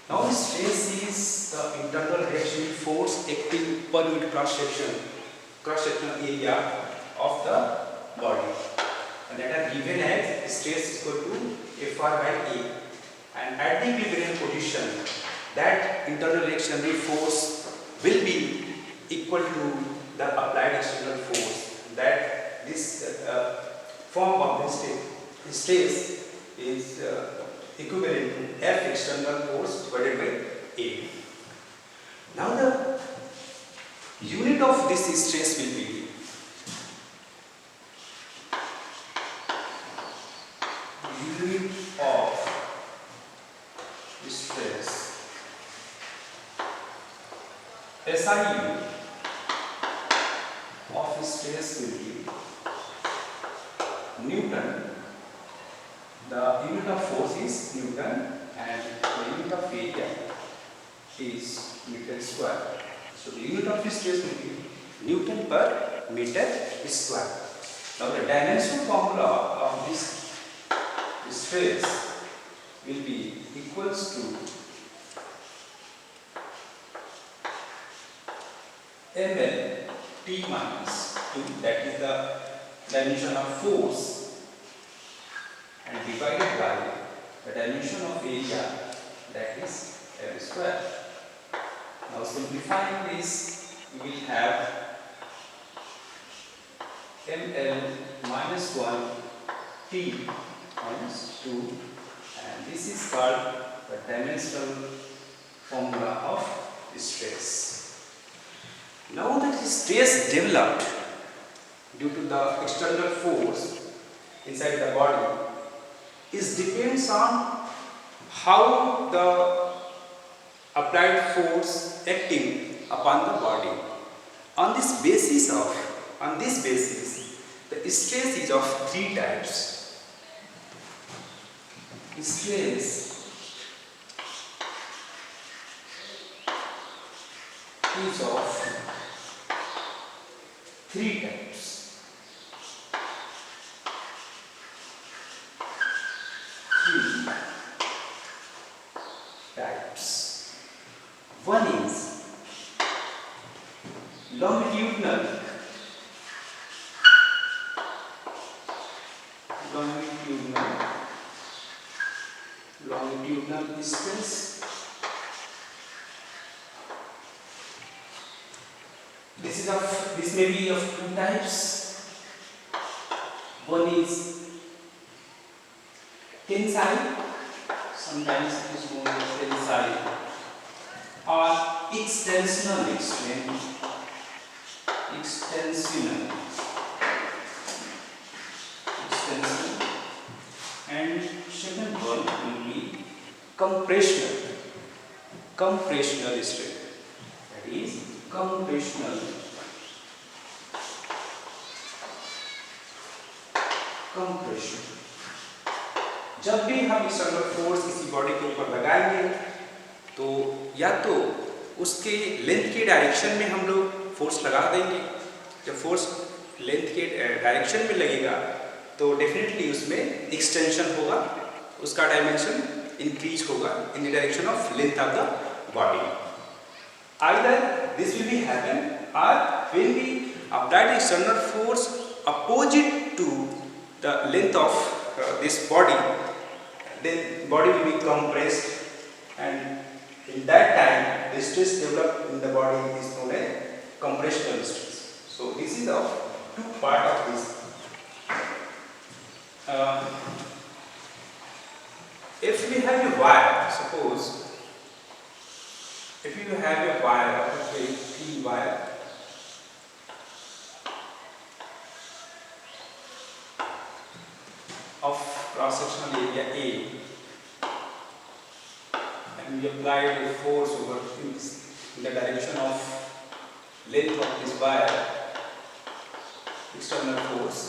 Now stress is the internal reaction force acting per unit cross-sectional area of the body, and that are given as stress is equal to Fr by A. And at the equilibrium position, that internal reactionary force will be equal to the applied external force. That this form of the stress is equivalent to F external force divided by A. Now the unit of this stress will be unit of stress SIU of stress will be Newton. The unit of force is Newton and the unit of area is meter square. So the unit of stress will be Newton per meter square. Now the dimensional formula of this stress will be equals to ml T minus 2, that is the dimension of force, and divided by the dimension of area, that is L square. Now simplifying this, we will have ml minus 1 T minus 2, and this is called the dimensional formula of stress. Now that stress developed due to the external force inside the body is depends on how the applied force acting upon the body. On this basis, the stress is of three types. Stress is of three types. One is longitudinal stress. This may be of two types. One is tensile, sometimes it is known as tensile, or extensional and second one will be compressional stress, that is compression. जब भी हम external force किसी body के ऊपर लगाएंगे तो या तो उसके लेंथ के डायरेक्शन में हम लोग फोर्स लगा देंगे. जब फोर्स लेंथ के डायरेक्शन में लगेगा तो डेफिनेटली उसमें एक्सटेंशन होगा, उसका डायमेंशन इंक्रीज होगा in the direction of length of the body. Either this will be happen, or when we apply the external force opposite to the length of this body, then body will be compressed, and in that time the stress developed in the body is known as compressional stress. So this is the two part of this. If we have a wire, suppose if you have a wire, a very thin wire, of cross-sectional area A, and we apply a force over in the direction of length of this wire, external force,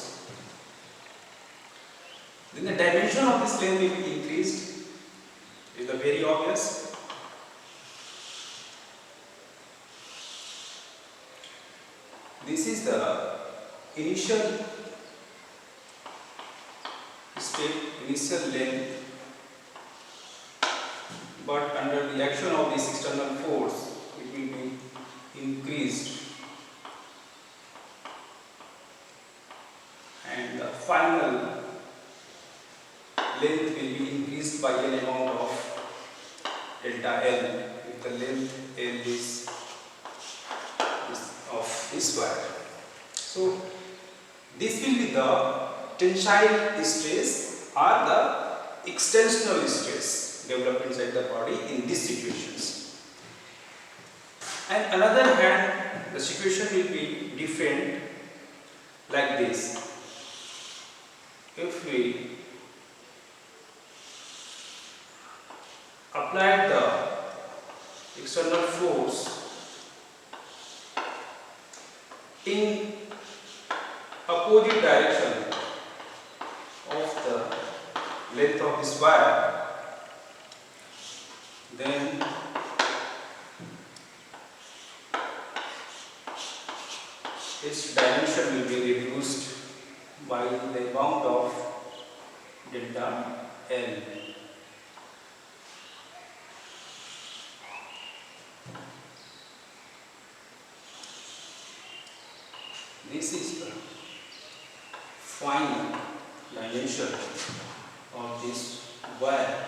then the dimension of this length will be increased. Is very obvious. This is the initial step, initial length but under the action of this external force it will be increased, and the final length will be increased by an amount of delta L if the length L is of this square. So this will be the tensile stress or the extensional stress developed inside the body in these situations. And another hand, the situation will be different like this. If we apply the external force in opposite direction of the length of this wire, then its dimension will be reduced by the amount of delta L. This is the final dimension of this wire.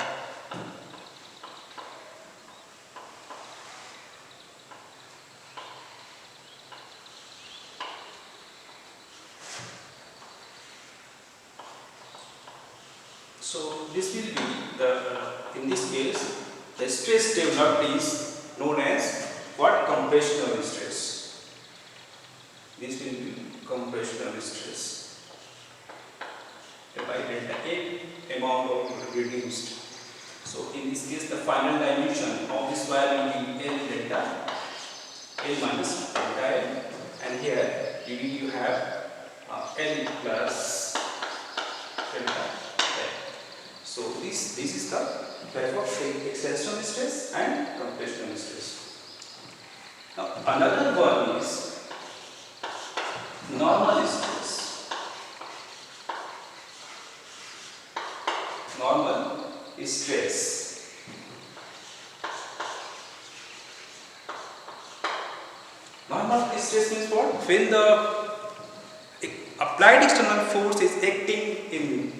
So this will be the in this case the stress developed is known as what? Compressional stress. This will be compressional stress by delta A amount of reduced. So in this case the final dimension of this wire will be L delta L minus delta L, and here you have L plus delta L. So this is the type of extensional stress and compressional stress. Now another one is normal stress. Normal stress. Normal stress means what? When the applied external force is acting in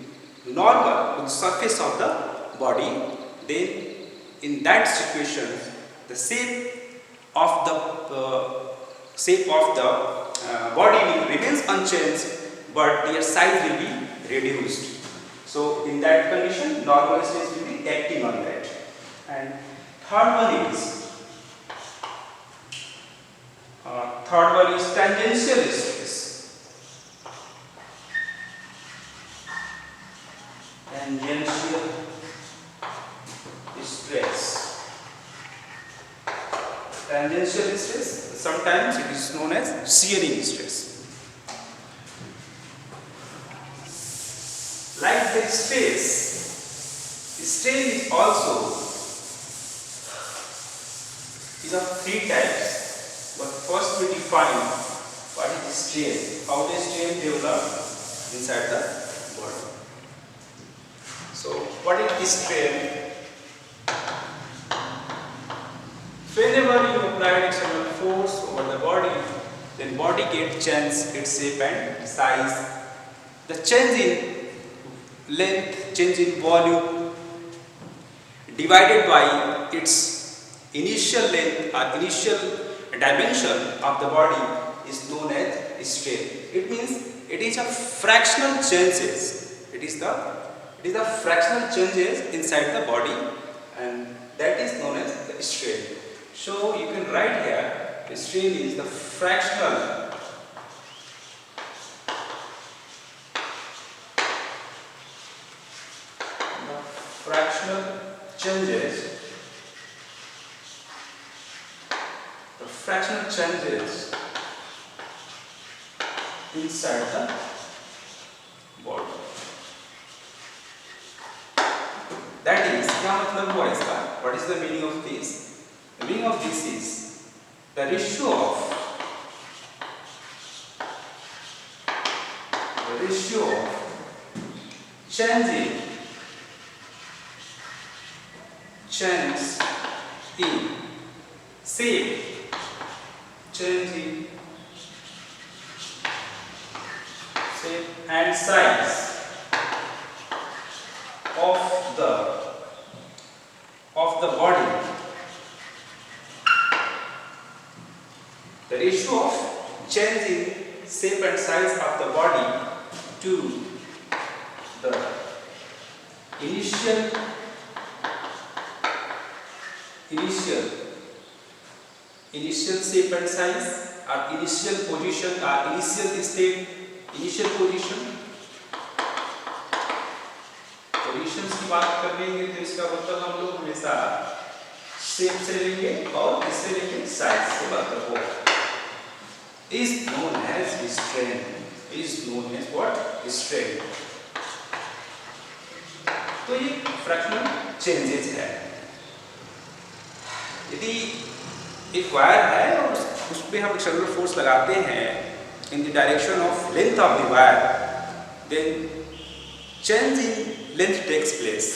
normal to the surface of the body, then in that situation the shape of the body will remains unchanged, but their size will be reduced. So in that condition normal stress will be acting on that. And third one is tangential stress. Tangential stress. Tangential stress, sometimes it is known as shearing stress. Like the strain is also is of three types. But first we define what is strain, how the strain develops inside the body. So what is this strain? Whenever you apply external force over the body, then body gets change its shape and size. The change in length, change in volume divided by its initial length or initial dimension of the body is known as strain. It means it is a fractional changes. It is the fractional changes inside the body, and that is known as the strain. So you can write here the strain is the fractional changes inside the body. That is, क्या मतलब हुआ इसका? What is the meaning of this? The meaning of this is the ratio of change in change in shape, change in shape and size of the body. The ratio of change in shape and size of the body to the initial shape and size or initial position or initial state, initial positions की बात कर लेंगे तो इसका मतलब हम लोग हमेशा शेप से लेंगे और इससे लेंगे साइज से मतलब वो is known as strain, is known as what? Strain. तो ये फ्रैक्शनल चेंजेस है। यदि एक वायर है और उस पे हम एक्सटर्नल फोर्स लगाते हैं in the direction of length of the wire, then change in length takes place.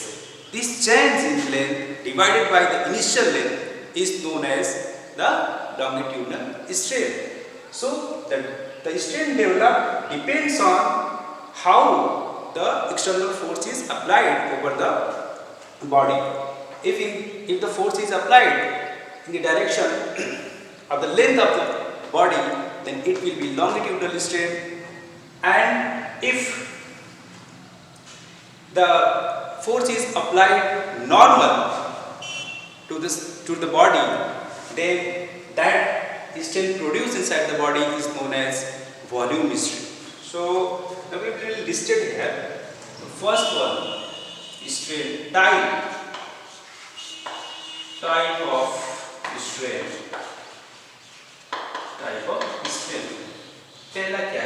This change in length divided by the initial length is known as the longitudinal strain. So the strain developed depends on how the external force is applied over the body. If the force is applied in the direction of the length of the body, then it will be longitudinal strain, and if the force is applied normal to the body, then that strain produced inside the body is known as volume strain. So now we will list it here. The first one is strain type of strain, पहला क्या है?